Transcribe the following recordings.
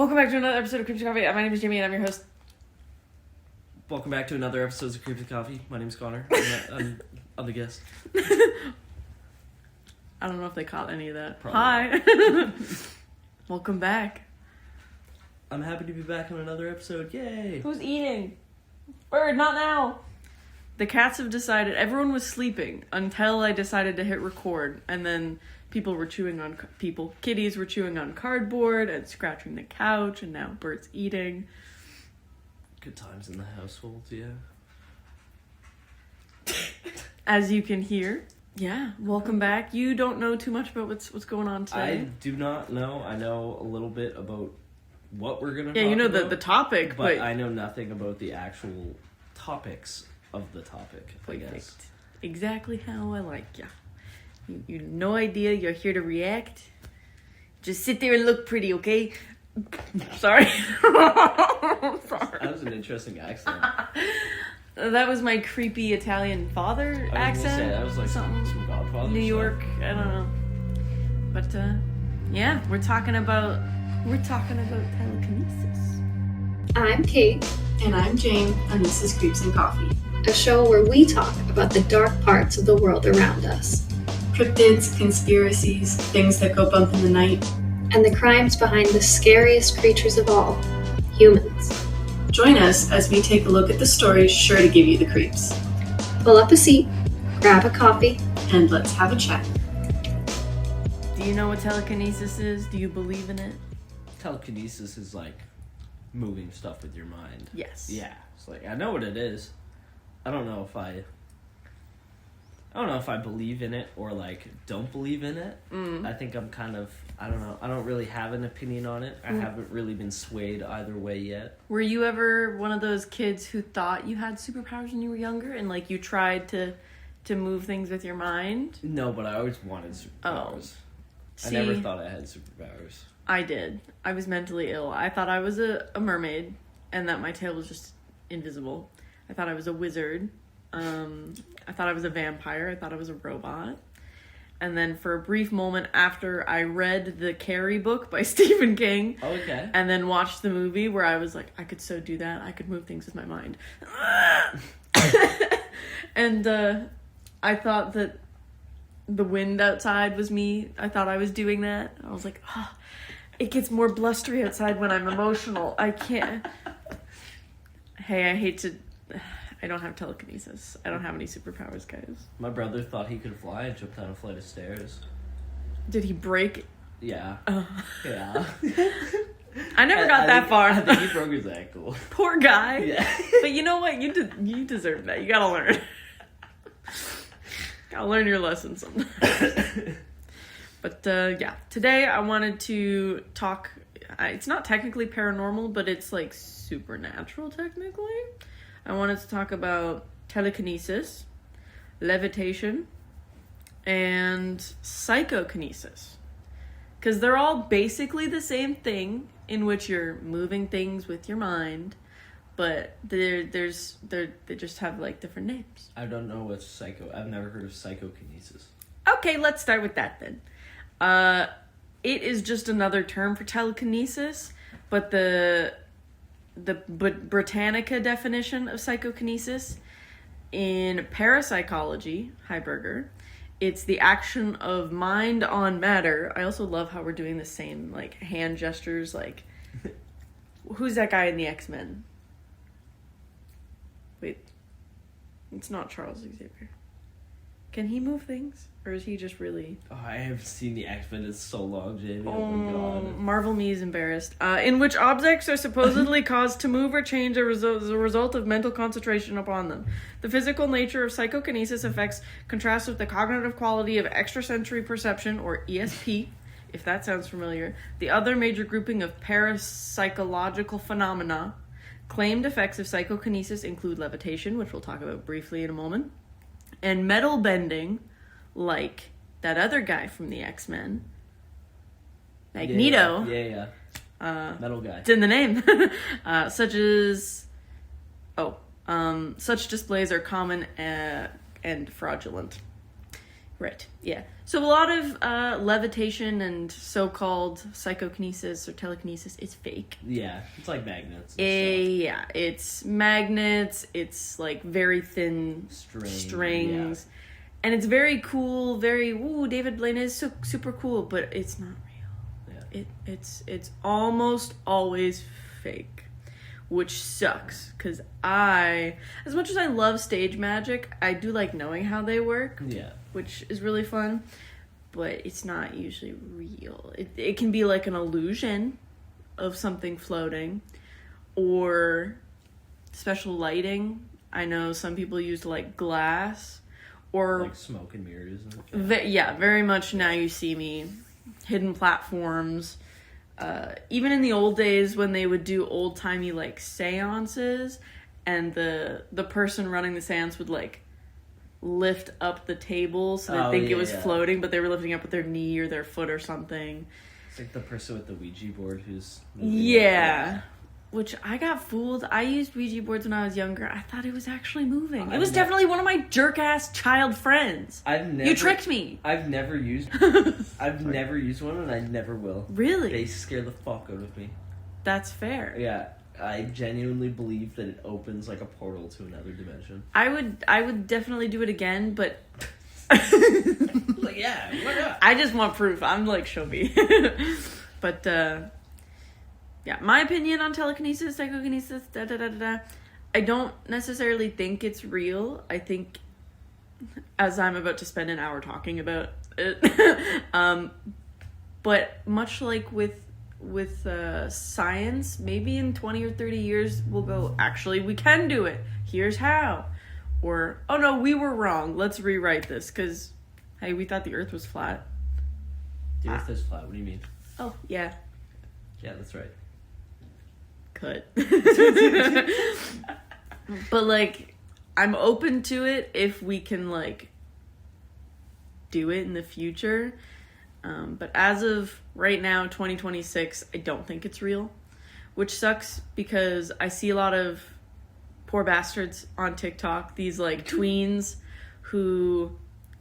Welcome back to another episode of Creeps and Coffee. My name is Jamie and I'm your host. Welcome back to another episode of Creeps and Coffee. My name's Connor. I'm the guest. I don't know if they caught any of that. Probably. Hi. Welcome back. I'm happy to be back on another episode. Yay! Who's eating? Bird, not now. The cats have decided, everyone was sleeping until I decided to hit record, and then kitties were chewing on cardboard and scratching the couch, and now Bert's eating. Good times in the household, yeah. As you can hear. Yeah, welcome back. You don't know too much about what's going on today. I do not know. I know a little bit about what we're gonna talk about. Yeah, you know the topic, but I know nothing about the actual topics of the topic, I guess. Exactly how I like ya. You have no idea. You're here to react. Just sit there and look pretty, okay? Sorry. Sorry. That was an interesting accent. That was my creepy Italian father accent. Say, that was like some Godfather New stuff. York. I don't know. But yeah, we're talking about telekinesis. I'm Kate. And I'm Jane, and this is Creeps and Coffee. A show where we talk about the dark parts of the world around us. Cryptids, conspiracies, things that go bump in the night. And the crimes behind the scariest creatures of all, humans. Join us as we take a look at the stories sure to give you the creeps. Pull up a seat, grab a coffee, and let's have a chat. Do you know what telekinesis is? Do you believe in it? Telekinesis is like moving stuff with your mind. Yes. Yeah. It's like, I know what it is. I don't know if I believe in it or like don't believe in it. I think I'm kind of, I don't know. I don't really have an opinion on it. I haven't really been swayed either way yet. Were you ever one of those kids who thought you had superpowers when you were younger and like you tried to move things with your mind? No, but I always wanted superpowers. See, I never thought I had superpowers. I did. I was mentally ill. I thought I was a mermaid and that my tail was just invisible. I thought I was a wizard. I thought I was a vampire. I thought I was a robot. And then for a brief moment after I read the Carrie book by Stephen King, Okay. and then watched the movie where I was like, I could so do that. I could move things with my mind. And I thought that the wind outside was me. I thought I was doing that. I was like, oh, it gets more blustery outside when I'm emotional. I can't. Hey, I don't have telekinesis. I don't have any superpowers, guys. My brother thought he could fly and jumped down a flight of stairs. Did he break? Yeah. I Yeah. never got that far. I think he broke his ankle. Poor guy. Yeah. But you know what? You deserve that. You gotta learn. Gotta learn your lesson sometimes. But yeah, today I wanted to talk. It's not technically paranormal, but it's like supernatural technically. I wanted to talk about telekinesis, levitation, and psychokinesis. Because they're all basically the same thing in which you're moving things with your mind, but they just have like different names. I don't know what's I've never heard of psychokinesis. Okay, let's start with that then. It is just another term for telekinesis, but the Britannica definition of psychokinesis in parapsychology, Heiberger, it's the action of mind on matter. I also love how we're doing the same like hand gestures. Like, who's that guy in the X-Men? Wait, it's not Charles Xavier. Can he move things? Or is he just really... Oh, I haven't seen the X-Men in so long, Jamie. Oh my god. Marvel me is embarrassed. In which objects are supposedly caused to move or change as a result of mental concentration upon them. The physical nature of psychokinesis effects contrasts with the cognitive quality of extrasensory perception, or ESP, if that sounds familiar. The other major grouping of parapsychological phenomena. Claimed effects of psychokinesis include levitation, which we'll talk about briefly in a moment, and metal bending, like that other guy from the X-Men, Magneto. Yeah. Metal guy. It's in the name. Such displays are common and fraudulent. Right, yeah. So a lot of levitation and so-called psychokinesis or telekinesis is fake. Yeah, it's like magnets and stuff. Yeah, it's magnets, it's like very thin strings. Yeah. And it's very cool, David Blaine is so super cool, but it's not real. Yeah. It's almost always fake, which sucks, because as much as I love stage magic, I do like knowing how they work. Yeah. Which is really fun, but it's not usually real. It can be like an illusion of something floating, or special lighting. I know some people use like glass, or like smoke and mirrors. And, very much Now You See Me, hidden platforms. Even in the old days when they would do old-timey like seances, and the person running the seance would like lift up the table so they think it was floating, but they were lifting up with their knee or their foot or something. It's like the person with the Ouija board who's which I got fooled. I used Ouija boards when I was younger. I thought it was actually moving. It was definitely one of my jerk-ass child friends. You tricked me. I've never used never used one, and I never will. Really? They scare the fuck out of me. That's fair. Yeah. I genuinely believe that it opens like a portal to another dimension. I would definitely do it again, but like, yeah, why not? I just want proof. I'm like, show me. But yeah, my opinion on telekinesis, psychokinesis, I don't necessarily think it's real. I think, as I'm about to spend an hour talking about it, but much like with science, maybe in 20 or 30 years we'll go, actually we can do it, here's how, or oh no, we were wrong, let's rewrite this, because hey, we thought the earth was flat. The earth is flat. What do you mean? Oh yeah, that's right. Cut. But like, I'm open to it if we can like do it in the future. But as of right now, 2026, I don't think it's real, which sucks because I see a lot of poor bastards on TikTok, these like tweens who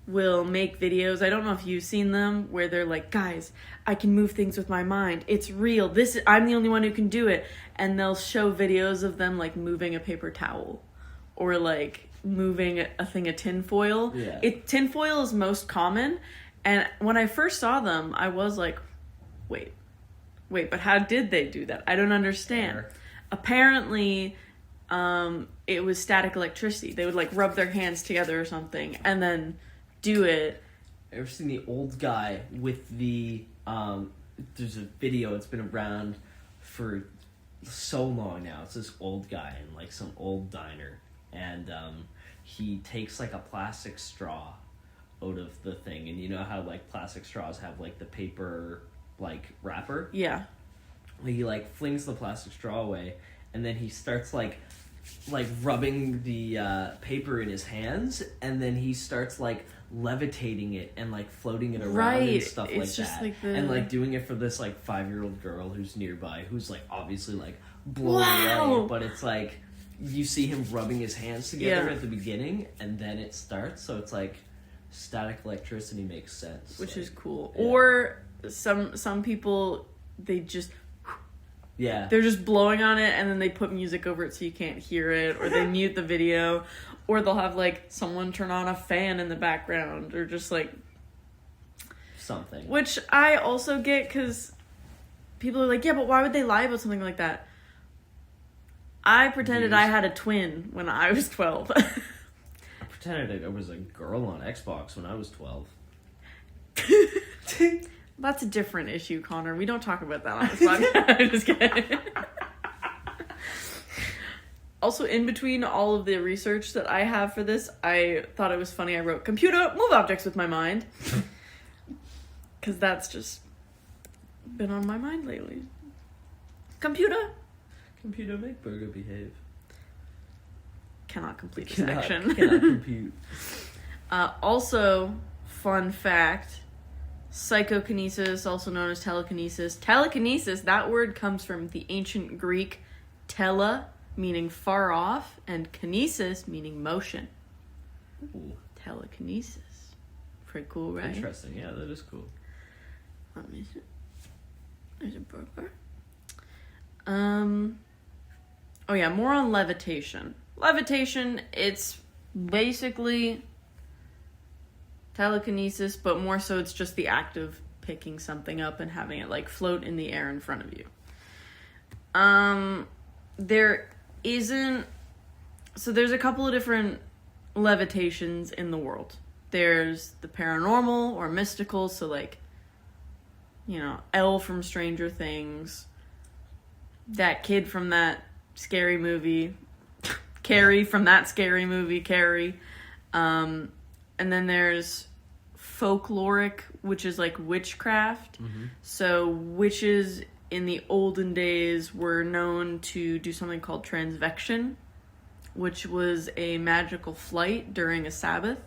will make videos. I don't know if you've seen them, where they're like, guys, I can move things with my mind. It's real. I'm the only one who can do it. And they'll show videos of them like moving a paper towel or like moving a thing of tinfoil. Yeah. Tinfoil is most common. And when I first saw them, I was like, wait, but how did they do that? I don't understand. Sure. Apparently, it was static electricity. They would like rub their hands together or something and then do it. Ever seen the old guy with the, there's a video, it's been around for so long now. It's this old guy in like some old diner, and he takes like a plastic straw out of the thing, and you know how like plastic straws have like the paper like wrapper? Yeah. He like flings the plastic straw away, and then he starts like rubbing the paper in his hands, and then he starts like levitating it and like floating it around and stuff like that. Like and like doing it for this like 5-year-old girl who's nearby, who's like obviously like blown away, but it's like you see him rubbing his hands together at the beginning, and then it starts, so it's like static electricity makes sense, which like, is cool. Yeah. Or some people, they just they're just blowing on it and then they put music over it so you can't hear it, or they mute the video, or they'll have like someone turn on a fan in the background, or just like something, which I also get, because people are like, yeah, but why would they lie about something like that? I pretended I had a twin when I was 12. Pretended I was a girl on Xbox when I was 12. That's a different issue, Connor. We don't talk about that on this podcast. I'm just kidding. Also, in between all of the research that I have for this, I thought it was funny. I wrote, computer, move objects with my mind. Because that's just been on my mind lately. Computer, make burger behave. Cannot complete this action. Cannot compute. Also, fun fact, psychokinesis, also known as telekinesis. Telekinesis, that word comes from the ancient Greek tele, meaning far off, and kinesis, meaning motion. Ooh. Telekinesis. Pretty cool, right? Interesting. Yeah, that is cool. Let me see. There's a burger. Oh yeah, more on levitation. Levitation, it's basically telekinesis, but more so it's just the act of picking something up and having it like float in the air in front of you. There's a couple of different levitations in the world. There's the paranormal or mystical, so like, Elle from Stranger Things, that kid from that scary movie, Carrie from that scary movie, Carrie. And then there's folkloric, which is like witchcraft. Mm-hmm. So witches in the olden days were known to do something called transvection, which was a magical flight during a Sabbath.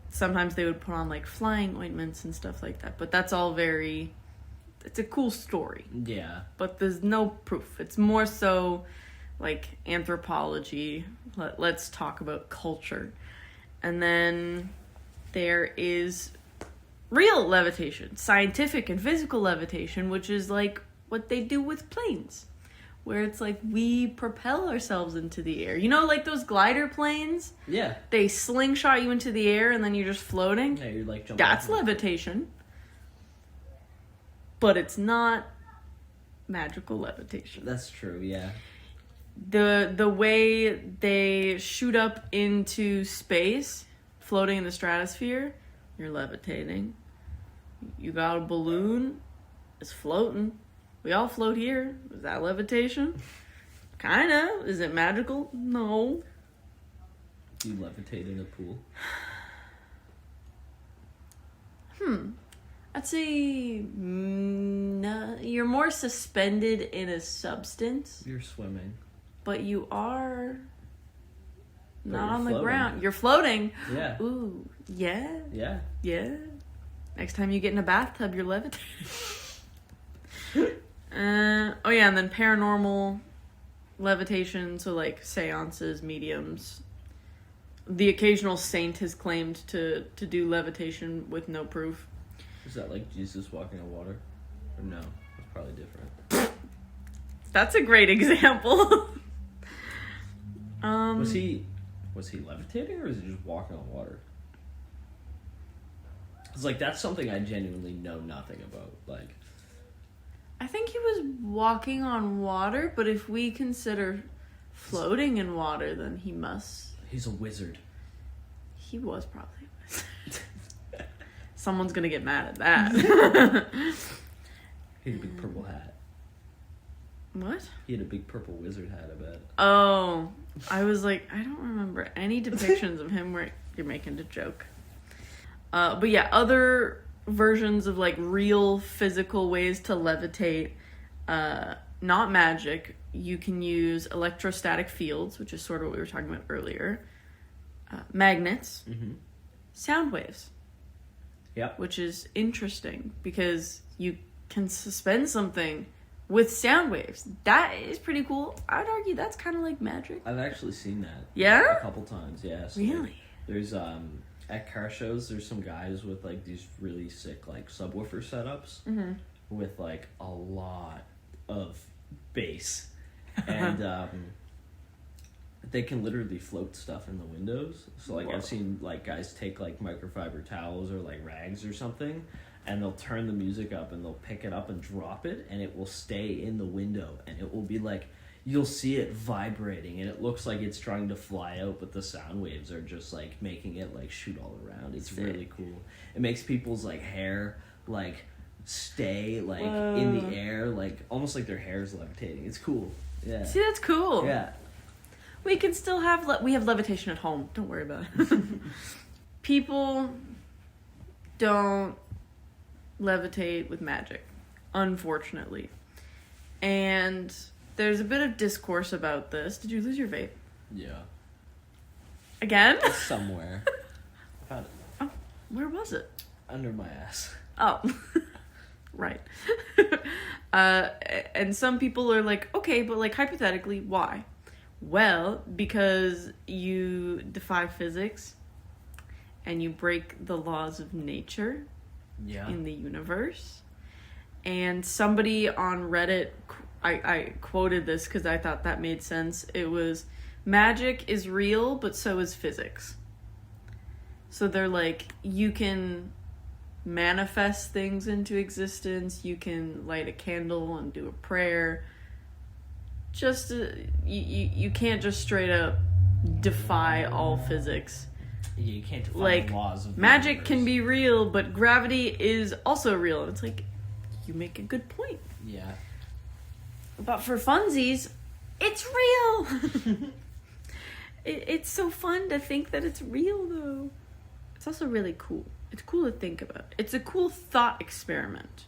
Sometimes they would put on like flying ointments and stuff like that, but that's all it's a cool story. Yeah. But there's no proof. It's more so like anthropology. Let's talk about culture. And then there is real levitation, scientific and physical levitation, which is like what they do with planes, where it's like we propel ourselves into the air. Like those glider planes? Yeah. They slingshot you into the air and then you're just floating? Yeah, you're like jumping. That's levitation. But it's not magical levitation. That's true, yeah. The way they shoot up into space, floating in the stratosphere, you're levitating. You got a balloon, it's floating. We all float here. Is that levitation? Kinda. Is it magical? No. Do you levitate in a pool? I'd say no, you're more suspended in a substance. You're swimming. But you are But not you're on the floating. ground. You're floating. Yeah. Ooh, yeah. Yeah. Yeah. Next time you get in a bathtub, you're levitating. Oh yeah, and then paranormal levitation, so like seances, mediums. The occasional saint has claimed to do levitation with no proof. Is that like Jesus walking on water? Or no? That's probably different. That's a great example. Was he levitating or was he just walking on water? It's like that's something I genuinely know nothing about. Like, I think he was walking on water, but if we consider floating in water, then he must. he's a wizard. He was probably a wizard. Someone's gonna get mad at that. He had a big purple hat. What? He had a big purple wizard hat, I bet. Oh, I was like, I don't remember any depictions of him where you're making a joke. But yeah, other versions of like real physical ways to levitate, not magic. You can use electrostatic fields, which is sort of what we were talking about earlier. Magnets, sound waves. Yep. Which is interesting because you can suspend something with sound waves. That is pretty cool. I'd argue that's kind of like magic. I've actually seen that. Yeah? A couple times, yeah. So Really? There's at car shows, there's some guys with like these really sick like subwoofer setups with like a lot of bass, and they can literally float stuff in the windows. So like I've seen like guys take like microfiber towels or like rags or something, and they'll turn the music up and they'll pick it up and drop it, and it will stay in the window, and it will be like you'll see it vibrating, and it looks like it's trying to fly out, but the sound waves are just like making it like shoot all around. It's really cool. It makes people's like hair like stay like in the air, like almost like their hair is levitating. It's cool. Yeah. See, that's cool. Yeah. We can still have we have levitation at home. Don't worry about it. People don't levitate with magic, unfortunately. And there's a bit of discourse about this. Did you lose your vape? Yeah. Again? Somewhere. Found it. Oh, where was it? Under my ass. Oh. Right. And some people are like, okay, but like hypothetically, why? Well, because you defy physics and you break the laws of nature in the universe. And somebody on Reddit, I quoted this because I thought that made sense. It was, magic is real, but so is physics. So they're like, you can manifest things into existence, you can light a candle and do a prayer. Just, you can't just straight up defy all physics. You can't defy the laws of the magic universe. Can be real, but gravity is also real. It's like, you make a good point. Yeah. But for funsies, it's real. It's so fun to think that it's real, though. It's also really cool. It's cool to think about. It's a cool thought experiment.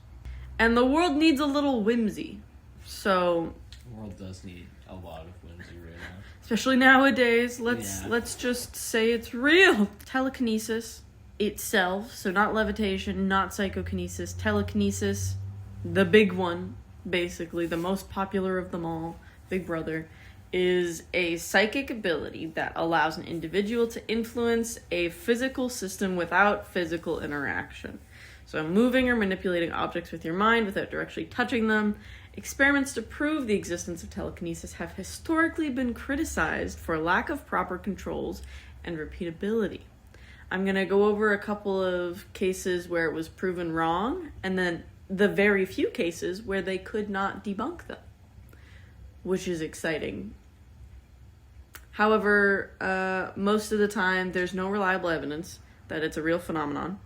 And the world needs a little whimsy. So... the world does need a lot of whimsy right now. Especially nowadays. Let's just say it's real. Telekinesis itself, so not levitation, not psychokinesis. Telekinesis, the big one, basically, the most popular of them all, Big Brother, is a psychic ability that allows an individual to influence a physical system without physical interaction. So moving or manipulating objects with your mind without directly touching them. Experiments to prove the existence of telekinesis have historically been criticized for lack of proper controls and repeatability. I'm going to go over a couple of cases where it was proven wrong, and then the very few cases where they could not debunk them, which is exciting. However, most of the time there's no reliable evidence that it's a real phenomenon,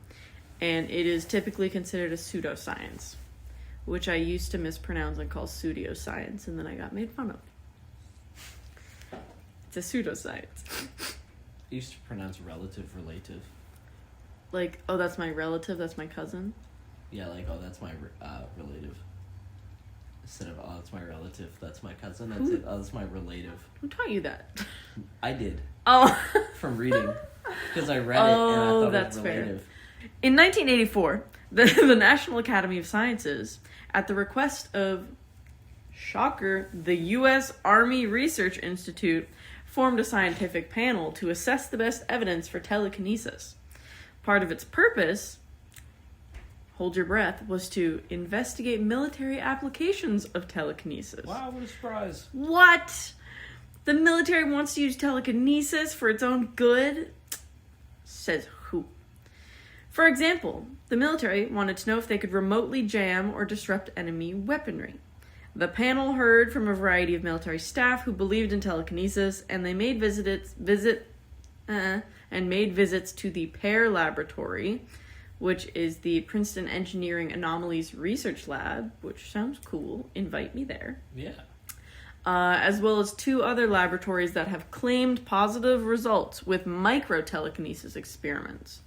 and it is typically considered a pseudoscience, which I used to mispronounce and call pseudoscience, and then I got made fun of. It's a pseudoscience. I used to pronounce relative. Like, oh, that's my relative, that's my cousin? Yeah, like, oh, that's my relative. Instead of, oh, that's my relative, that's my cousin, that's it, oh, that's my relative. Who taught you that? I did. Oh. From reading. Because I read it and I thought that's it was relative. fair. In 1984, the National Academy of Sciences, at the request of, shocker, the U.S. Army Research Institute, formed a scientific panel to assess the best evidence for telekinesis. Part of its purpose, hold your breath, was to investigate military applications of telekinesis. Wow, what a surprise. What? The military wants to use telekinesis for its own good? Says who? For example, the military wanted to know if they could remotely jam or disrupt enemy weaponry. The panel heard from a variety of military staff who believed in telekinesis, and they made visits to the PAIR laboratory, which is the Princeton Engineering Anomalies Research Lab, which sounds cool. Invite me there. Yeah. As well as two other laboratories that have claimed positive results with micro-telekinesis experiments.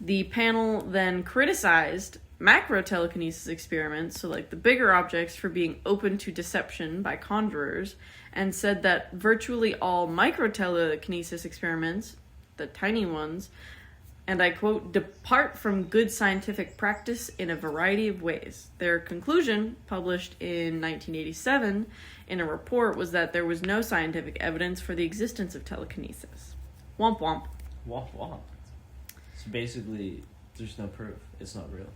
The panel then criticized macro-telekinesis experiments, so like the bigger objects, for being open to deception by conjurers, and said that virtually all micro-telekinesis experiments, the tiny ones, and I quote, depart from good scientific practice in a variety of ways. Their conclusion, published in 1987 in a report, was that there was no scientific evidence for the existence of telekinesis. Womp womp. Womp womp. So basically, there's no proof. It's not real.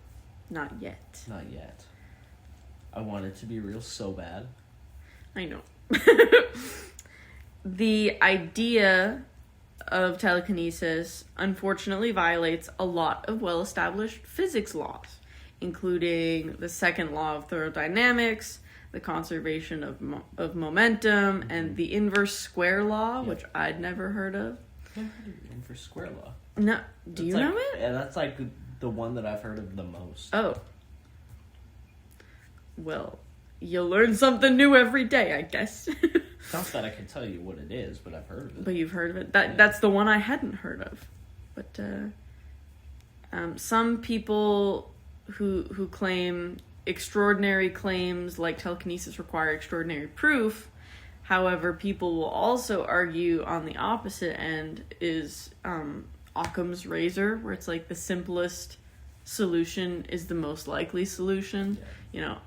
Not yet. Not yet. I want it to be real so bad. I know. The idea of telekinesis unfortunately violates a lot of well-established physics laws, including the second law of thermodynamics, the conservation of momentum, and the inverse square law, which I'd never heard of. I've never heard of the inverse square law. No, do you know it? Yeah, that's like the one that I've heard of the most. Oh. Well, you learn something new every day, I guess. Not that I can tell you what it is, but I've heard of it. But you've heard of it. That's the one I hadn't heard of. But some people who claim extraordinary claims like telekinesis require extraordinary proof. However, people will also argue on the opposite end is Occam's razor, where it's like the simplest solution is the most likely solution. Yeah. You know,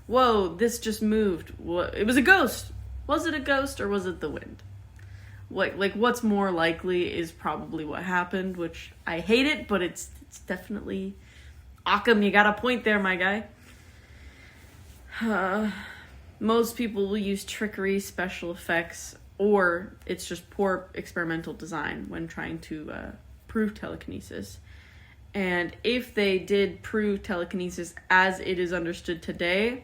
whoa, this just moved. It was a ghost. Was it a ghost or was it the wind? what's more likely is probably what happened, which I hate it, but it's definitely... Occam, you got a point there, my guy. Most people will use trickery, special effects, or it's just poor experimental design when trying to prove telekinesis. And if they did prove telekinesis as it is understood today,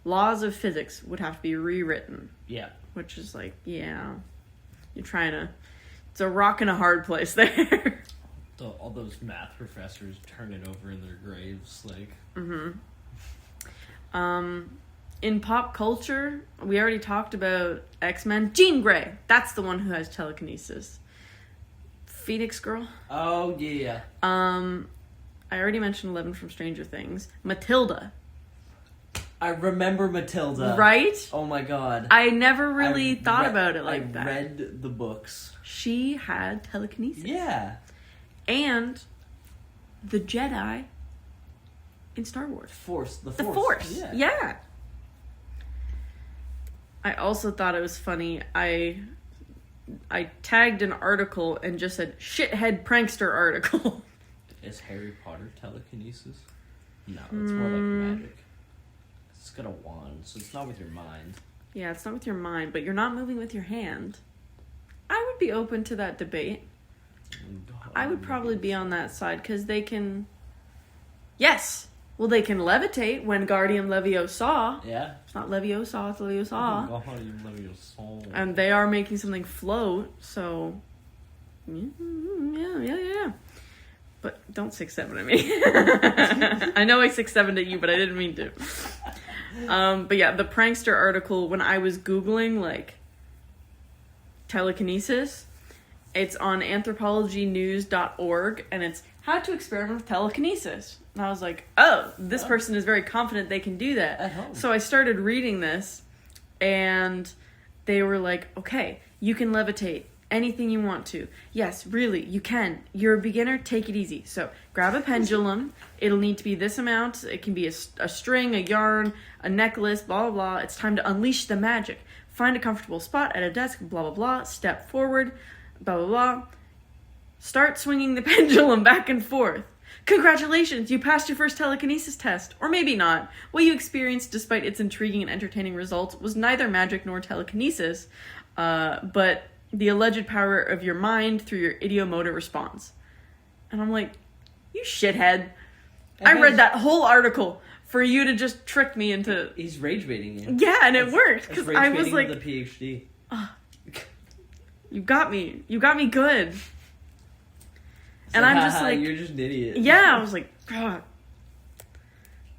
laws of physics would have to be rewritten. Yeah. Which is like, yeah, you're trying to... It's a rock and a hard place there. All those math professors turning over in their graves, like... In pop culture, we already talked about X-Men. Jean Grey, that's the one who has telekinesis. Phoenix Girl. Oh, yeah. I already mentioned 11 from Stranger Things. Matilda. I remember Matilda. Right? Oh my god. I never really thought about it like that. I read the books. She had telekinesis. Yeah. And the Jedi in Star Wars. The Force. Force. Yeah. I also thought it was funny. I tagged an article and just said, shithead prankster article. Is Harry Potter telekinesis? No, it's more like magic. It's got a wand, so it's not with your mind. Yeah, it's not with your mind, but you're not moving with your hand. I would be open to that debate. I would probably be on that side, because they can... Yes! Well, they can levitate when Guardian Leviosa. Yeah. It's not Leviosa, it's Leviosa. Guardian Leviosa. And they are making something float, so... Yeah. But don't 6'7" at me. I know I 6'7" at you, but I didn't mean to. But yeah, the prankster article, when I was Googling, like, telekinesis, it's on anthropologynews.org, and it's how to experiment with telekinesis. And I was like, oh, this person is very confident they can do that. At home. So I started reading this, and they were like, okay, you can levitate anything you want to. Yes, really, you can. You're a beginner, take it easy. So grab a pendulum. It'll need to be this amount. It can be a string, a yarn, a necklace, blah, blah, blah. It's time to unleash the magic. Find a comfortable spot at a desk, blah, blah, blah. Step forward, blah, blah, blah. Start swinging the pendulum back and forth. Congratulations, you passed your first telekinesis test. Or maybe not. What you experienced, despite its intriguing and entertaining results, was neither magic nor telekinesis, but the alleged power of your mind through your idiomotor response. And I'm like, you shithead. I read that whole article for you to just trick me into... He's rage baiting you. Yeah, and it worked, because I was like... the PhD. You got me. You got me good. And I'm just like... You're just an idiot. Yeah, I was like, God.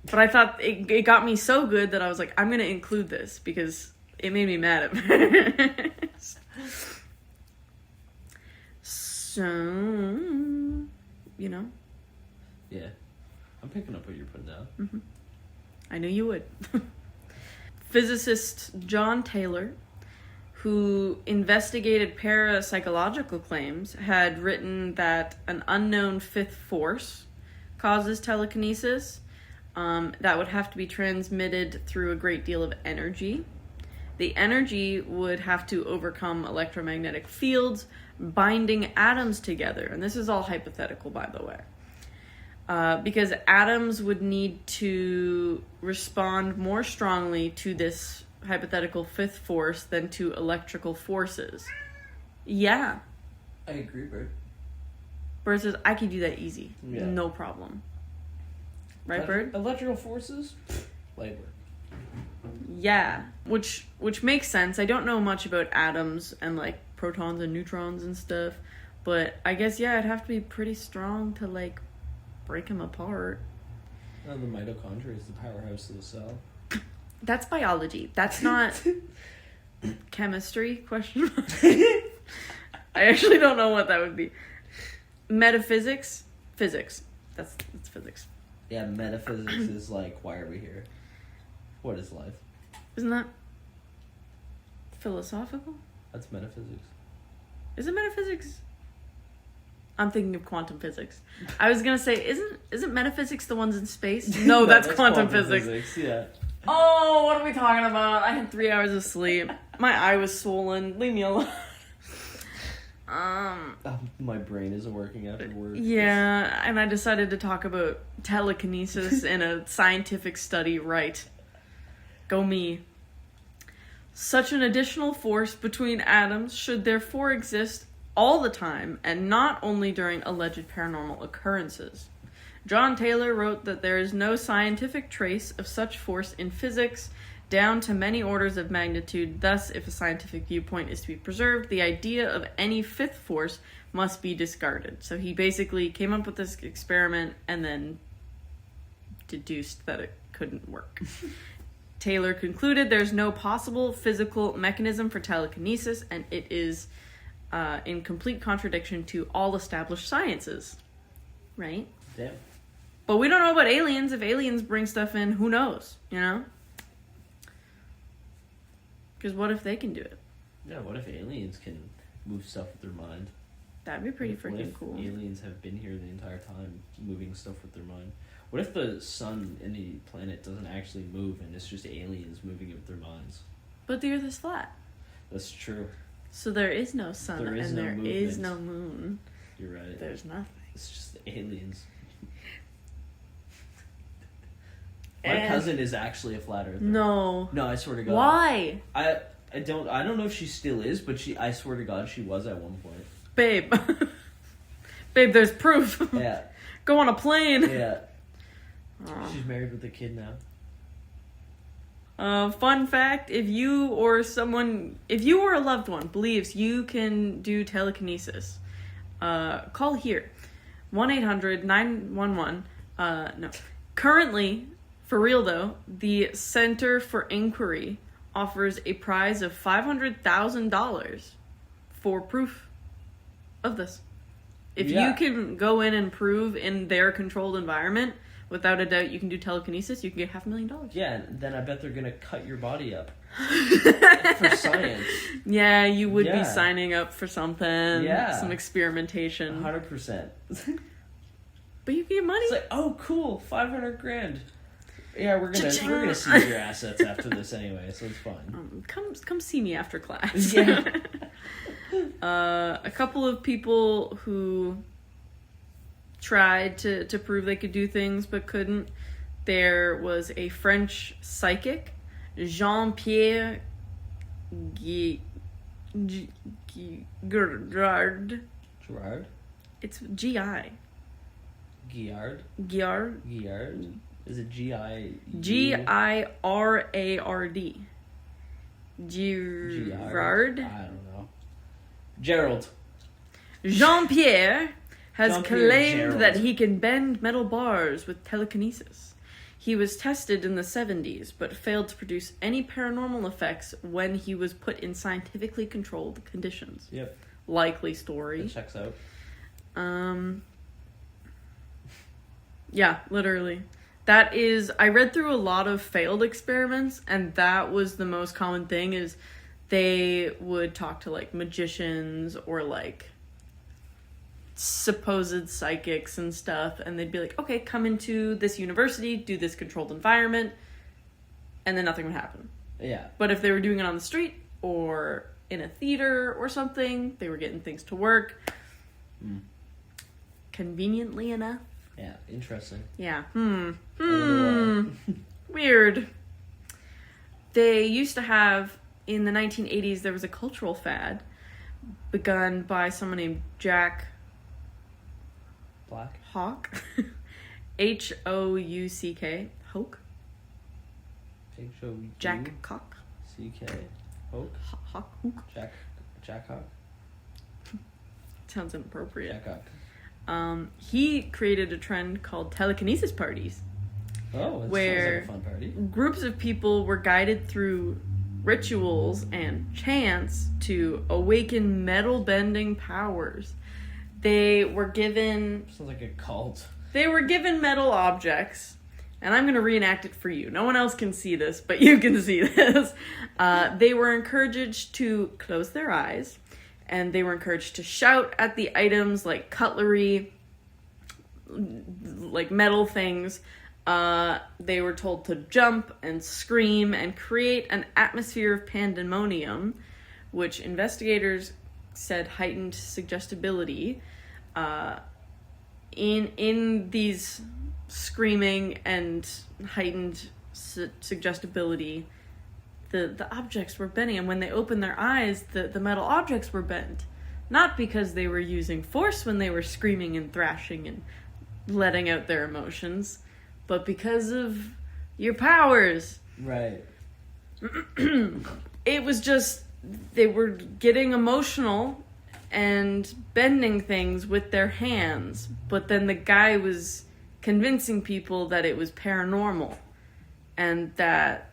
But I thought it got me so good that I was like, I'm going to include this because it made me mad at me. So, you know. Yeah. I'm picking up what you're putting down. Mm-hmm. I knew you would. Physicist John Taylor, who investigated parapsychological claims, had written that an unknown fifth force causes telekinesis that would have to be transmitted through a great deal of energy. The energy would have to overcome electromagnetic fields, binding atoms together. And this is all hypothetical, by the way. Because atoms would need to respond more strongly to this hypothetical fifth force than to electrical forces. Yeah. I agree, Bert. Bird says, I can do that easy. Yeah. No problem. Right, Bird? Electrical forces? Labor. Yeah. Which makes sense. I don't know much about atoms and, like, protons and neutrons and stuff. But I guess, yeah, it'd have to be pretty strong to, like, break them apart. The mitochondria is the powerhouse of the cell. That's biology. That's not chemistry? Question mark. I actually don't know what that would be. Metaphysics? Physics. That's physics. Yeah, metaphysics is like, why are we here? What is life? Isn't that philosophical? That's metaphysics. Is it metaphysics? I'm thinking of quantum physics. I was gonna say, isn't metaphysics the ones in space? No, that's quantum physics. Yeah. Oh, what are we talking about? I had 3 hours of sleep. My eye was swollen. Leave me alone. My brain isn't working after work. Yeah, and I decided to talk about telekinesis in a scientific study, right? Go me. Such an additional force between atoms should therefore exist all the time, and not only during alleged paranormal occurrences. John Taylor wrote that there is no scientific trace of such force in physics, down to many orders of magnitude. Thus, if a scientific viewpoint is to be preserved, the idea of any fifth force must be discarded. So he basically came up with this experiment and then deduced that it couldn't work. Taylor concluded there's no possible physical mechanism for telekinesis, and it is in complete contradiction to all established sciences. Right? Damn. But we don't know about aliens. If aliens bring stuff in, who knows? You know? Because what if they can do it? Yeah, what if aliens can move stuff with their mind? That'd be pretty What freaking if cool. aliens have been here the entire time, moving stuff with their mind? What if the sun and the planet doesn't actually move and it's just aliens moving it with their minds? But the Earth is flat. That's true. So there is no sun There is and no there movement. is no moon. You're right. There's nothing. It's just aliens. My And- cousin is actually a flat earther. No. No, I swear to God. Why? I don't know if she still is, but I swear to God she was at one point. Babe. Babe, there's proof. Yeah. Go on a plane. Yeah. Aw. She's married with a kid now. Fun fact, if you or a loved one believes you can do telekinesis, call here. 1-800-911. No. Currently, for real though, the Center for Inquiry offers a prize of $500,000 for proof of this. If you can go in and prove in their controlled environment, without a doubt, you can do telekinesis, you can get $500,000. Yeah, and then I bet they're gonna cut your body up for science. Yeah, you would be Yeah. signing up for something. Yeah. Some experimentation. 100%. But you can get money. It's like, oh, cool, $500,000. Yeah, we're Cha-ching. gonna seize your assets after this anyway, so it's fine. Come see me after class. Yeah. A couple of people who tried to prove they could do things but couldn't. There was a French psychic, Jean-Pierre Girard. Gerard? It's G-I. Guillard? Girard. Guillard? Is it G-I? Girard. Girard. I don't know. Gerald. Jean-Pierre has Jean-Pierre claimed Gerald. that he can bend metal bars with telekinesis. He was tested in the 70s, but failed to produce any paranormal effects when he was put in scientifically controlled conditions. Yep. Likely story. That checks out. Yeah, literally. That is, I read through a lot of failed experiments, and that was the most common thing, is they would talk to, like, magicians or, like, supposed psychics and stuff, and they'd be like, okay, come into this university, do this controlled environment, and then nothing would happen. Yeah. But if they were doing it on the street or in a theater or something, they were getting things to work. Conveniently enough. Yeah, interesting. Yeah. I wonder why. Weird. They used to have, in the 1980s, there was a cultural fad begun by someone named Jack Black? Hawk. Houck. Hoke? H-O-U? Jack Cock. C-K. Hoke? Hawk. Jack Hawk? Sounds inappropriate. Jack Hawk. He created a trend called telekinesis parties. Oh, that Where- sounds like a fun party. Groups of people were guided through rituals and chants to awaken metal bending powers. They were given Sounds like a cult. metal objects, and I'm going to reenact it for you. No one else can see this, but you can see this. They were encouraged to close their eyes, and they were encouraged to shout at the items like cutlery, like metal things. They were told to jump and scream and create an atmosphere of pandemonium, which investigators said heightened suggestibility. In these screaming and heightened suggestibility, the objects were bending, and when they opened their eyes, the metal objects were bent. Not because they were using force when they were screaming and thrashing and letting out their emotions, but because of your powers. Right. It was just, they were getting emotional and bending things with their hands, but then the guy was convincing people that it was paranormal and that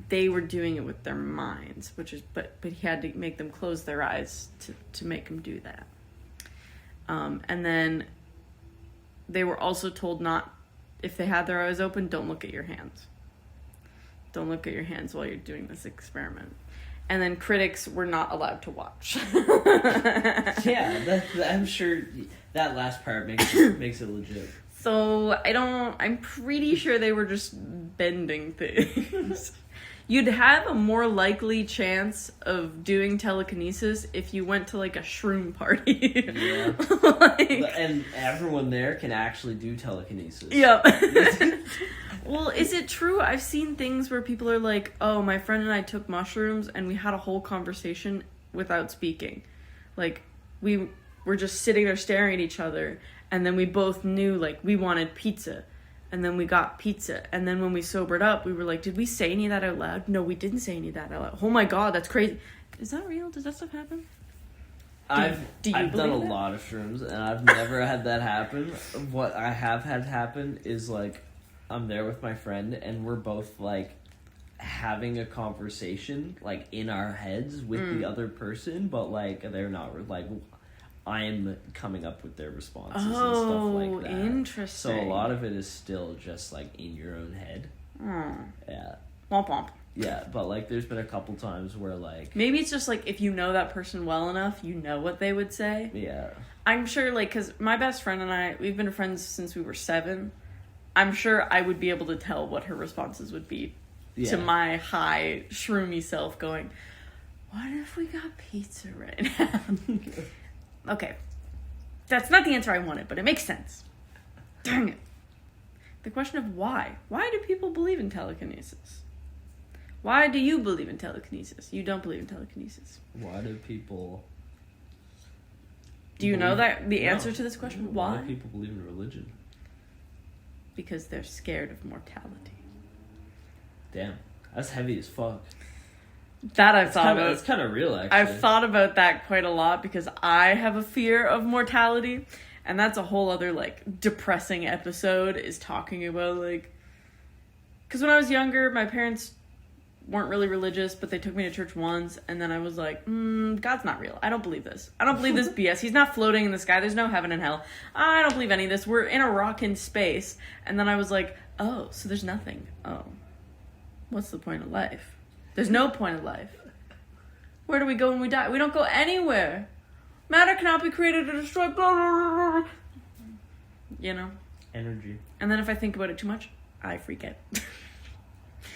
they were doing it with their minds, which is, but he had to make them close their eyes to make them do that. And then they were also told not, if they had their eyes open, don't look at your hands. Don't look at your hands while you're doing this experiment. And then critics were not allowed to watch. Yeah, I'm sure that last part makes it legit. So I'm pretty sure they were just bending things. You'd have a more likely chance of doing telekinesis if you went to like a shroom party. Yeah. And everyone there can actually do telekinesis. Yep. Well, is it true? I've seen things where people are like, oh, my friend and I took mushrooms and we had a whole conversation without speaking. Like, we were just sitting there staring at each other, and then we both knew, like, we wanted pizza. And then we got pizza. And then when we sobered up, we were like, did we say any of that out loud? No, we didn't say any of that out loud. Oh my god, that's crazy. Is that real? Does that stuff happen? I've done a that? lot of shrooms, and I've never had that happen. What I have had happen is, like, I'm there with my friend, and we're both, like, having a conversation, like, in our heads with the other person, but, like, they're not, like, I'm coming up with their responses and stuff like that. Interesting. So a lot of it is still just, like, in your own head. Yeah. Womp womp. Yeah, but, like, there's been a couple times where, like... Maybe it's just, like, if you know that person well enough, you know what they would say. Yeah. I'm sure, like, because my best friend and I, we've been friends since we were 7. I'm sure I would be able to tell what her responses would be to my high, shroomy self going, what if we got pizza right now? Okay. That's not the answer I wanted, but it makes sense. Dang it. The question of why. Why do people believe in telekinesis? Why do you believe in telekinesis? You don't believe in telekinesis. Why do people... Do you know that the answer to this question? Why? Why do people believe in religion? Because they're scared of mortality. Damn. That's heavy as fuck. That I've thought about. It's kind of real, actually. I've thought about that quite a lot because I have a fear of mortality. And that's a whole other, like, depressing episode, is talking about, like... Because when I was younger, my parents weren't really religious, but they took me to church once, and then I was like, God's not real. I don't believe this. I don't believe this BS. He's not floating in the sky. There's no heaven and hell. I don't believe any of this. We're in a rock in space. And then I was like, oh, so there's nothing. Oh. What's the point of life? There's no point of life. Where do we go when we die? We don't go anywhere. Matter cannot be created or destroyed. Blah, blah, blah, blah. You know? Energy. And then if I think about it too much, I freak out.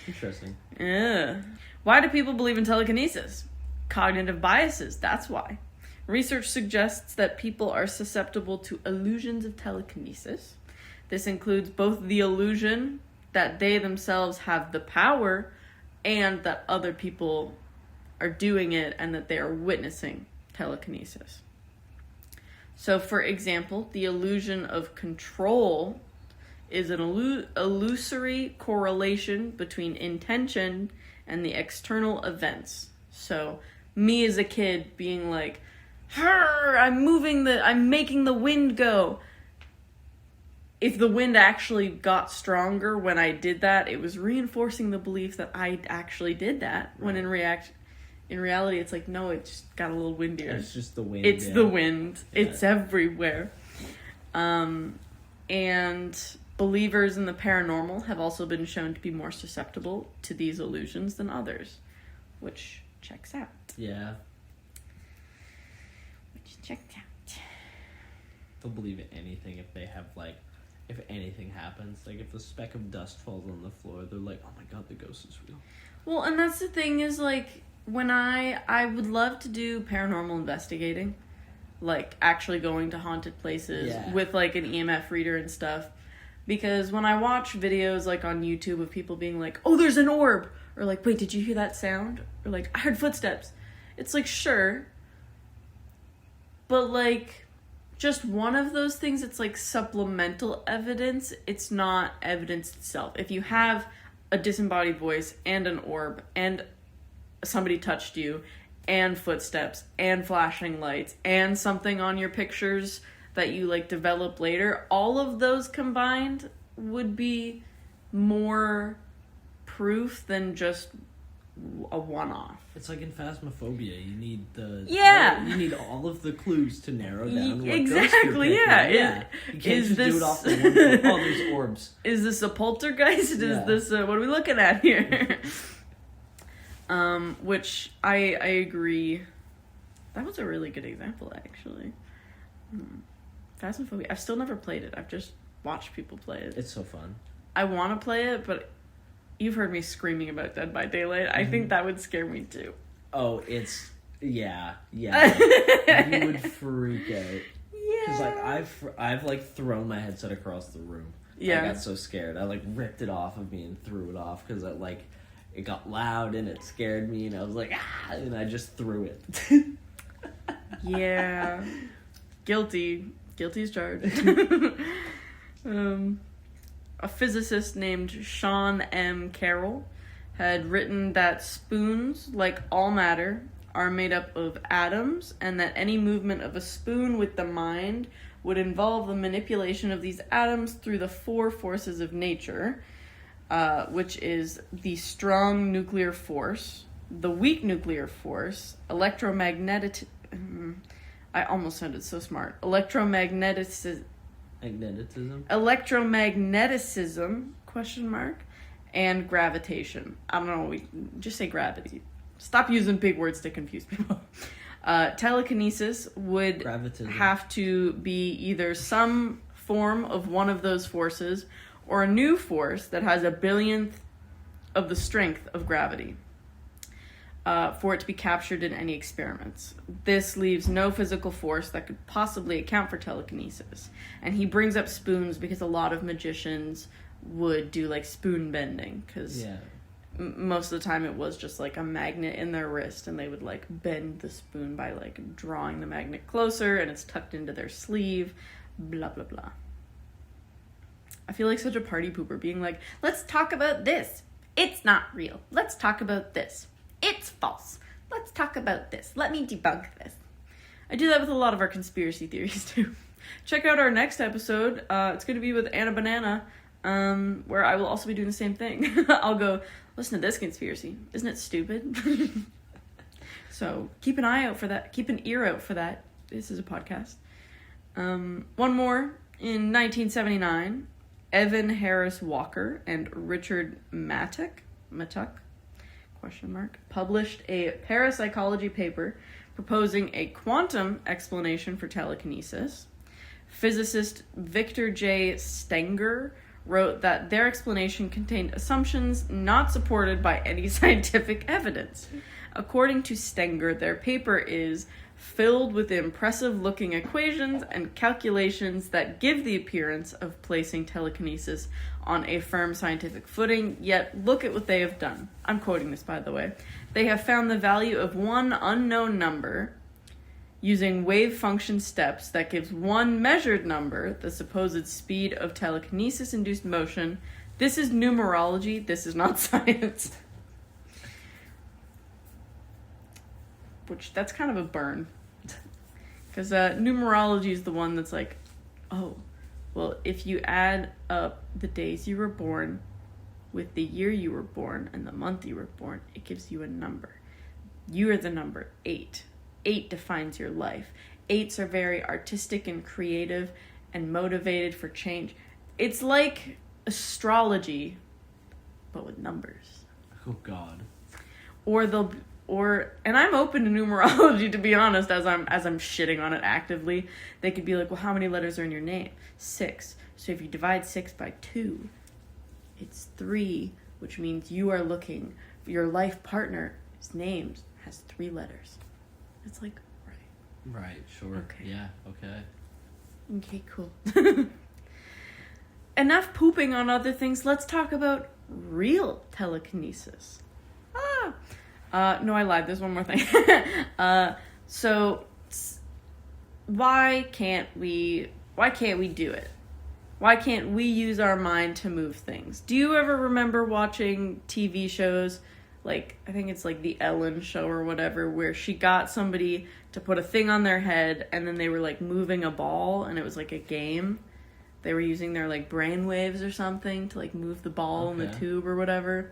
Interesting. Yeah. Why do people believe in telekinesis? Cognitive biases, that's why. Research suggests that people are susceptible to illusions of telekinesis. This includes both the illusion that they themselves have the power and that other people are doing it and that they are witnessing telekinesis. So, for example, the illusion of control is an illusory correlation between intention and the external events. So, me as a kid being like, I'm making the wind go. If the wind actually got stronger when I did that, it was reinforcing the belief that I actually did that. Right. When in reality, it's like, no, it just got a little windier. It's just the wind. It's the wind. Yeah. It's everywhere. And believers in the paranormal have also been shown to be more susceptible to these illusions than others, which checks out. Yeah. Which checks out. They'll believe in anything if they have, like, if anything happens. Like, if a speck of dust falls on the floor, they're like, oh my god, the ghost is real. Well, and that's the thing is, like, when I would love to do paranormal investigating, like actually going to haunted places with like an EMF reader and stuff, because when I watch videos like on YouTube of people being like, oh, there's an orb, or like, wait, did you hear that sound, or like, I heard footsteps, it's like, sure, but like just one of those things, it's like supplemental evidence, it's not evidence itself. If you have a disembodied voice and an orb and somebody touched you and footsteps and flashing lights and something on your pictures that you like develop later, all of those combined would be more proof than just a one-off. It's like in Phasmophobia, you need you need all of the clues to narrow down what exactly. You can't just do it off the one. Oh, there's orbs. Is this a poltergeist? Yeah. Is this what are we looking at here? Which I agree. That was a really good example, actually. Phasmophobia. I've still never played it. I've just watched people play it. It's so fun. I want to play it, but you've heard me screaming about Dead by Daylight. I think that would scare me too. Oh, it's yeah. You would freak out. Yeah. Because like I've like thrown my headset across the room. Yeah. I got so scared. I like ripped it off of me and threw it off because it got loud and it scared me and I was like, ah, and I just threw it. Yeah. Guilty as charged. A physicist named Sean M. Carroll had written that spoons, like all matter, are made up of atoms, and that any movement of a spoon with the mind would involve the manipulation of these atoms through the four forces of nature, which is the strong nuclear force, the weak nuclear force, electromagnetic... I almost sounded so smart. Electromagnetism, question mark, and gravitation. I don't know, we just say gravity. Stop using big words to confuse people. Telekinesis would have to be either some form of one of those forces or a new force that has a billionth of the strength of gravity. For it to be captured in any experiments. This leaves no physical force that could possibly account for telekinesis. And he brings up spoons because a lot of magicians would do like spoon bending, because most of the time it was just like a magnet in their wrist and they would like bend the spoon by like drawing the magnet closer and it's tucked into their sleeve, blah blah blah. I feel like such a party pooper being like, let's talk about this. It's not real. Let's talk about this. It's false. Let's talk about this. Let me debunk this. I do that with a lot of our conspiracy theories too. Check out our next episode. It's going to be with Anna Banana, where I will also be doing the same thing. I'll go, listen to this conspiracy. Isn't it stupid? So keep an eye out for that. Keep an ear out for that. This is a podcast. One more. In 1979, Evan Harris Walker and Richard Mattuck, published a parapsychology paper proposing a quantum explanation for telekinesis. Physicist Victor J. Stenger wrote that their explanation contained assumptions not supported by any scientific evidence. According to Stenger, their paper is filled with impressive-looking equations and calculations that give the appearance of placing telekinesis on a firm scientific footing, yet look at what they have done. I'm quoting this, by the way. They have found the value of one unknown number using wave function steps that gives one measured number the supposed speed of telekinesis-induced motion. This is numerology. This is not science. Which, that's kind of a burn. Because numerology is the one that's like, oh, well, if you add up the days you were born with the year you were born and the month you were born, it gives you a number. You are the number 8. 8 defines your life. 8s are very artistic and creative and motivated for change. It's like astrology, but with numbers. Oh, God. And I'm open to numerology, to be honest, as I'm shitting on it actively. They could be like, well, how many letters are in your name? 6. So if you divide 6 by 2, it's 3, which means you are looking for your life partner. His name has 3 letters. It's like, right. Right, sure. Okay. Yeah, okay. Okay, cool. Enough pooping on other things. Let's talk about real telekinesis. No, I lied. There's one more thing. So why can't we do it? Why can't we use our mind to move things? Do you ever remember watching TV shows, like, I think it's like the Ellen show or whatever, where she got somebody to put a thing on their head and then they were like moving a ball and it was like a game? They were using their like brain waves or something to like move the ball in the tube or whatever.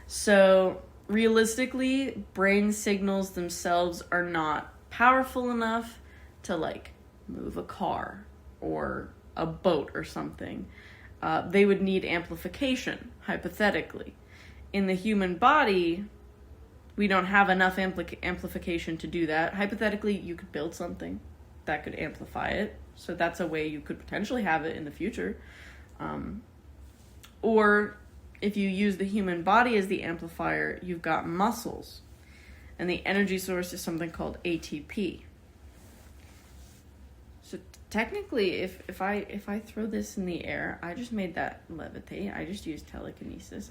So realistically, brain signals themselves are not powerful enough to like move a car or a boat or something. They would need amplification, hypothetically. In the human body, we don't have enough amplification to do that. Hypothetically, you could build something that could amplify it. So that's a way you could potentially have it in the future. Or if you use the human body as the amplifier, you've got muscles. And the energy source is something called ATP. So technically, if I throw this in the air, I just made that levitate. I just used telekinesis.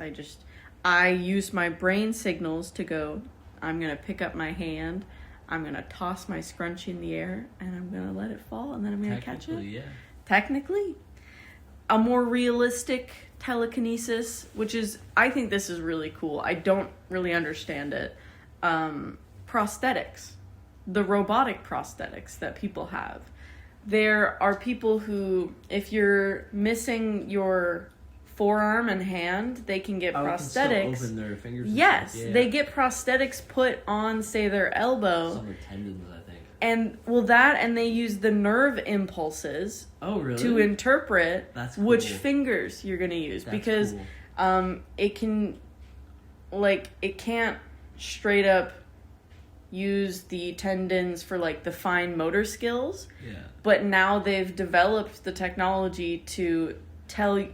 I use my brain signals to go, I'm going to pick up my hand, I'm going to toss my scrunchie in the air, and I'm going to let it fall, and then I'm going to catch it. Yeah. Technically. A more realistic telekinesis, which is, I think this is really cool. I don't really understand it. Prosthetics. The robotic prosthetics that people have. There are people who, if you're missing your forearm and hand, they can get prosthetics. Can still open their fingers. Yes, yeah. They get prosthetics put on, say, their elbow. Some with tendons, I think. And they use the nerve impulses. Oh, really? To interpret which cool. fingers you're gonna use. That's because cool. it can't straight up use the tendons for like the fine motor skills. Yeah. But now they've developed the technology to tell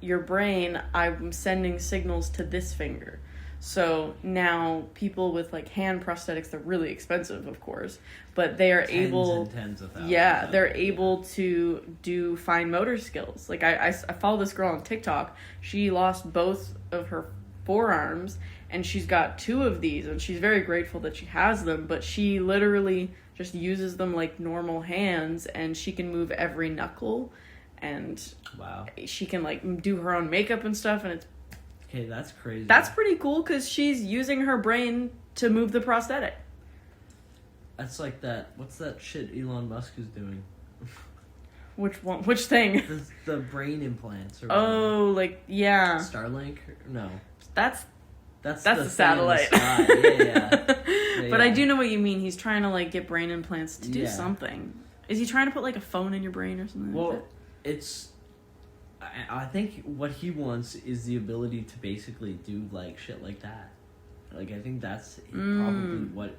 your brain, I'm sending signals to this finger. So now people with like hand prosthetics, they're really expensive, of course, but they are tens of thousands. Yeah, they're able to do fine motor skills. Like I follow this girl on TikTok. She lost both of her forearms and she's got 2 of these and she's very grateful that she has them, but she literally just uses them like normal hands and she can move every knuckle and wow. She can like do her own makeup and stuff, and it's okay, that's crazy. That's pretty cool because she's using her brain to move the prosthetic. That's like that. What's that shit Elon Musk is doing? Which one? Which thing? The brain implants. Or yeah. Starlink? No. That's the satellite. Yeah. But I do know what you mean. He's trying to like get brain implants to do something. Is he trying to put like a phone in your brain or something? Well, like that? I think what he wants is the ability to basically do like shit like that. Like I think that's probably what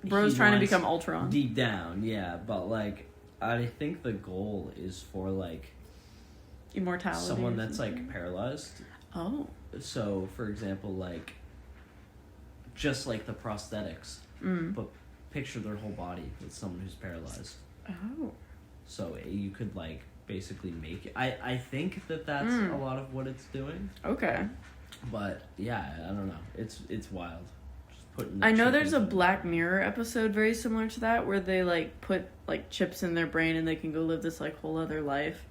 Bro's trying to become Ultron. Deep down, yeah. But like I think the goal is for like immortality. Someone that's like paralyzed. Oh. So for example, like just like the prosthetics, but picture their whole body with someone who's paralyzed. Oh. So you could like basically make it. I think that's a lot of what it's doing. Okay. But yeah, I don't know. It's wild. Just putting. I know there's a Black Mirror episode very similar to that where they like put like chips in their brain and they can go live this like whole other life.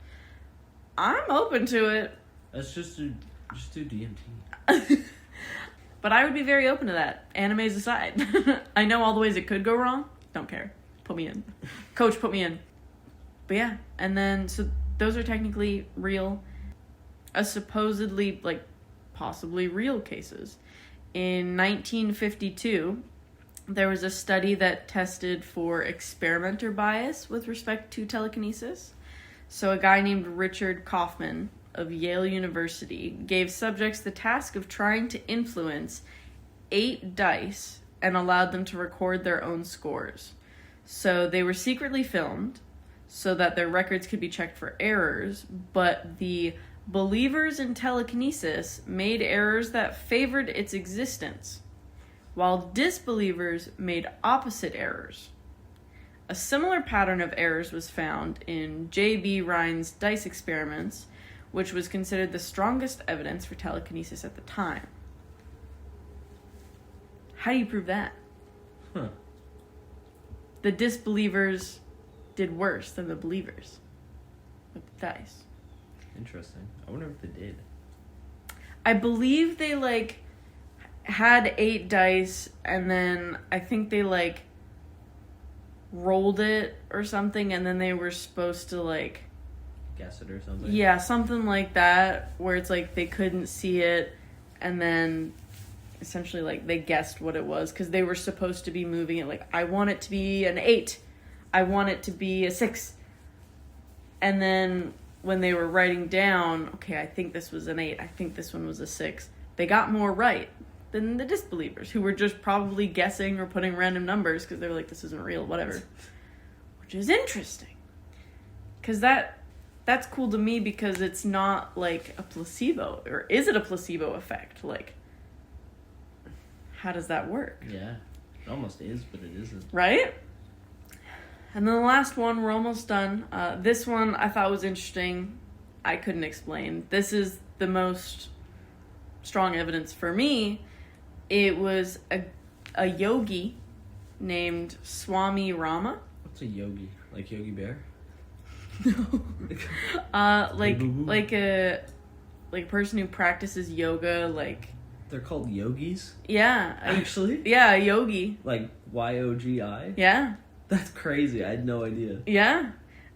I'm open to it. Let's just do DMT. But I would be very open to that. Animes aside. I know all the ways it could go wrong. Don't care. Put me in. Coach, put me in. But yeah, and then, so those are technically real, supposedly, like, possibly real cases. In 1952, there was a study that tested for experimenter bias with respect to telekinesis. So a guy named Richard Kaufman of Yale University gave subjects the task of trying to influence 8 dice and allowed them to record their own scores. So they were secretly filmed so that their records could be checked for errors, but the believers in telekinesis made errors that favored its existence. while disbelievers made opposite errors. A similar pattern of errors was found in J.B. Rhine's dice experiments, which was considered the strongest evidence for telekinesis at the time. How do you prove that? Huh. The disbelievers did worse than the believers with the dice. Interesting. I wonder if they did. I believe they, like, had 8 dice, and then I think they, like, rolled it or something, and then they were supposed to, like... Guess it or something? Yeah, something like that, where it's, like, they couldn't see it, and then essentially, like, they guessed what it was, because they were supposed to be moving it, like, I want it to be an 8. I want it to be a 6. And then when they were writing down, okay, I think this was an 8, I think this one was a 6, they got more right than the disbelievers, who were just probably guessing or putting random numbers because they were like, this isn't real, whatever. Which is interesting. Because that's cool to me, because it's not like a placebo. Or is it a placebo effect? Like, how does that work? Yeah. It almost is, but it isn't. Right? And then the last one, we're almost done. This one I thought was interesting. I couldn't explain. This is the most strong evidence for me. It was a yogi named Swami Rama. What's a yogi? Like Yogi Bear? Like a person who practices yoga, like... They're called yogis? Yeah. Actually? Yeah, a yogi. Like Y-O-G-I? Yeah. That's crazy. I had no idea. Yeah.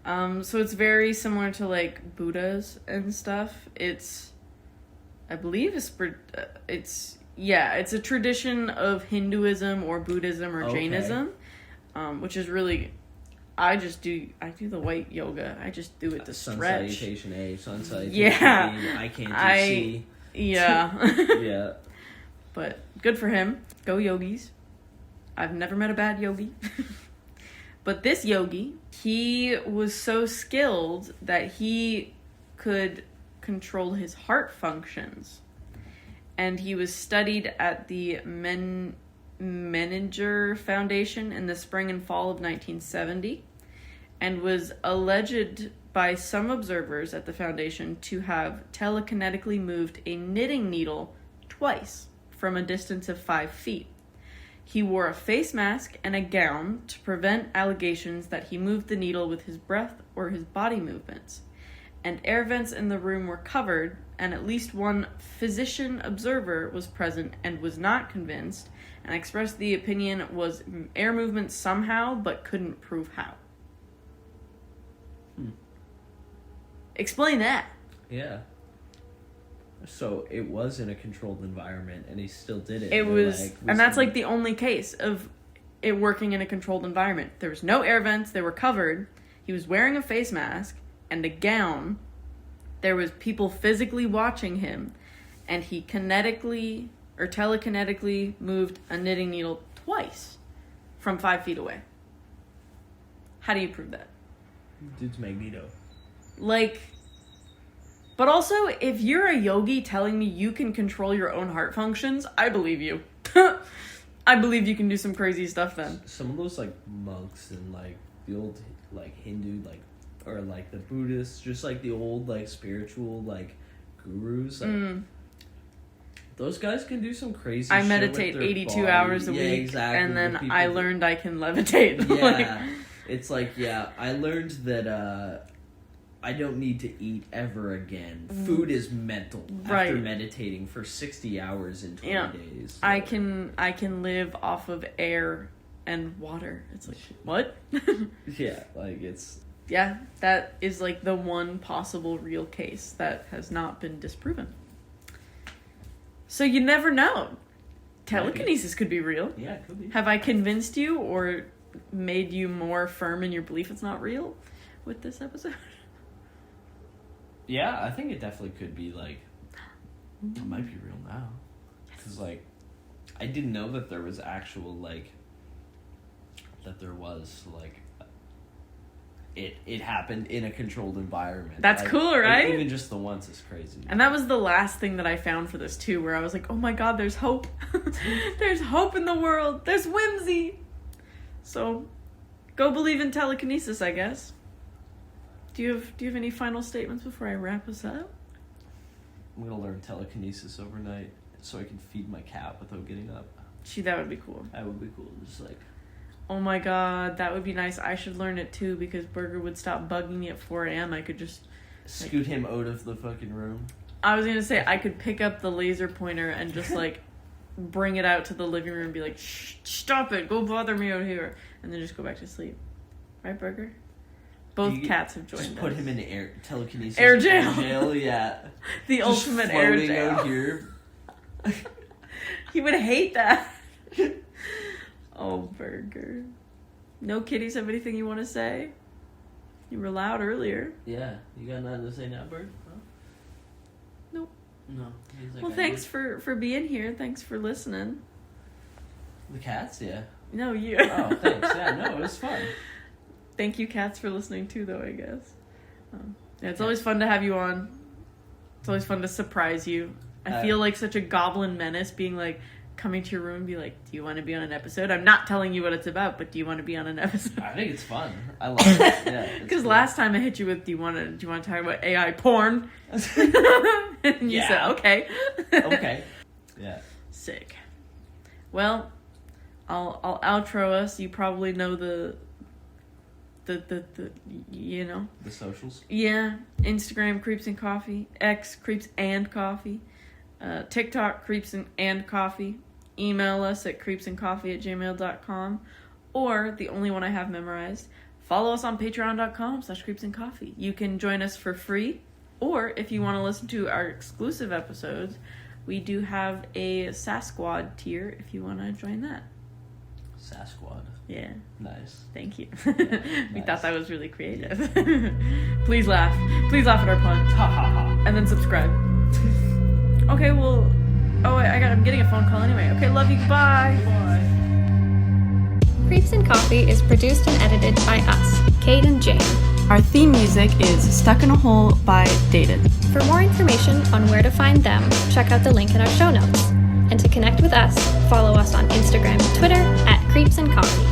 So it's very similar to, like, Buddhas and stuff. It's, I believe it's a tradition of Hinduism or Buddhism or Jainism, which is really, I do the white yoga. I just do it to sun stretch. Salutation A, sun salutation Yeah. B, I can't do C. Yeah. Yeah. But good for him. Go yogis. I've never met a bad yogi. But this yogi, he was so skilled that he could control his heart functions. And he was studied at the Menninger Foundation in the spring and fall of 1970, and was alleged by some observers at the foundation to have telekinetically moved a knitting needle twice from a distance of 5 feet. He wore a face mask and a gown to prevent allegations that he moved the needle with his breath or his body movements. And air vents in the room were covered, and at least one physician observer was present and was not convinced, and expressed the opinion was air movement somehow, but couldn't prove how. Explain that. Yeah. So it was in a controlled environment, and he still did it. It was, and that's like the only case of it working in a controlled environment. There was no air vents, they were covered, he was wearing a face mask and a gown, there was people physically watching him, and he kinetically or telekinetically moved a knitting needle twice from 5 feet away. How do you prove that? Dude's Magneto. Like, but also, if you're a yogi telling me you can control your own heart functions, I believe you. I believe you can do some crazy stuff then. Some of those, like, monks and, like, the old, like, Hindu, like, or, like, the Buddhists, just, like, the old, like, spiritual, like, gurus, like, those guys can do some crazy I shit meditate with their 82 body. hours a Yeah, week, exactly, and then with I people learned I can levitate. Yeah. Like, It's like, yeah, I learned that, I don't need to eat ever again. Food is mental. Right. After meditating for 60 hours in 20 days. So. I can live off of air and water. It's like, what? Yeah, like it's... Yeah, that is like the one possible real case that has not been disproven. So you never know. Telekinesis could be real. Yeah, it could be. Have I convinced you or made you more firm in your belief it's not real with this episode? Yeah, I think it definitely could be, like... It might be real now. Because, like, I didn't know that there was actual, like... That there was, like... it happened in a controlled environment. That's cool, right? Even just the once is crazy. And that was the last thing that I found for this too, where I was like, oh my god, there's hope. There's hope in the world. There's whimsy. So, go believe in telekinesis, I guess. Do you have any final statements before I wrap us up? I'm gonna learn telekinesis overnight so I can feed my cat without getting up. Gee, that would be cool. That would be cool. Just like, oh my god, that would be nice. I should learn it too, because Burger would stop bugging me at 4 a.m. I could just scoot him out of the fucking room. I was gonna say I could pick up the laser pointer and just like bring it out to the living room and be like, shh, stop it, go bother me out here, and then just go back to sleep. Right, Burger? Both cats have joined just us. put him in telekinesis Air jail. Yeah. The Just ultimate air floating jail. out here. He would hate that. Oh, Burger. No kitties have anything you want to say? You were loud earlier. Yeah. You got nothing to say now, Bird? Huh? Nope. No. He's like, Well, thanks for being here. Thanks for listening. The cats? Yeah. No, you. Oh, thanks. Yeah, no, it was fun. Thank you, cats, for listening too, though, I guess. Yeah, it's always fun to have you on. It's always fun to surprise you. I feel like such a goblin menace being like, coming to your room and be like, do you want to be on an episode? I'm not telling you what it's about, but do you want to be on an episode? I think it's fun. I love it. Yeah. Because last time I hit you with, do you want to talk about AI porn? And you said, okay. Okay. Yeah. Sick. Well, I'll outro us. You probably know the you know, the socials. Yeah, Instagram Creeps and Coffee, X Creeps and Coffee, TikTok Creeps and Coffee. Email us at creepsandcoffee@gmail.com, or the only one I have memorized, follow us on patreon.com/creepsandcoffee. You can join us for free, or if you want to listen to our exclusive episodes, we do have a Sasquad tier if you want to join that. Sasquad. Yeah. Nice. Thank you. Yeah, We nice. thought that was really creative. Please laugh. Please laugh at our puns. Ha ha ha. And then subscribe. Okay, well... Oh, I'm getting a phone call anyway. Okay, love you. Bye. Bye. Creeps and Coffee is produced and edited by us, Kate and Jane. Our theme music is Stuck in a Hole by Dated. For more information on where to find them, check out the link in our show notes. And to connect with us, follow us on Instagram and Twitter at Creeps and Coffee.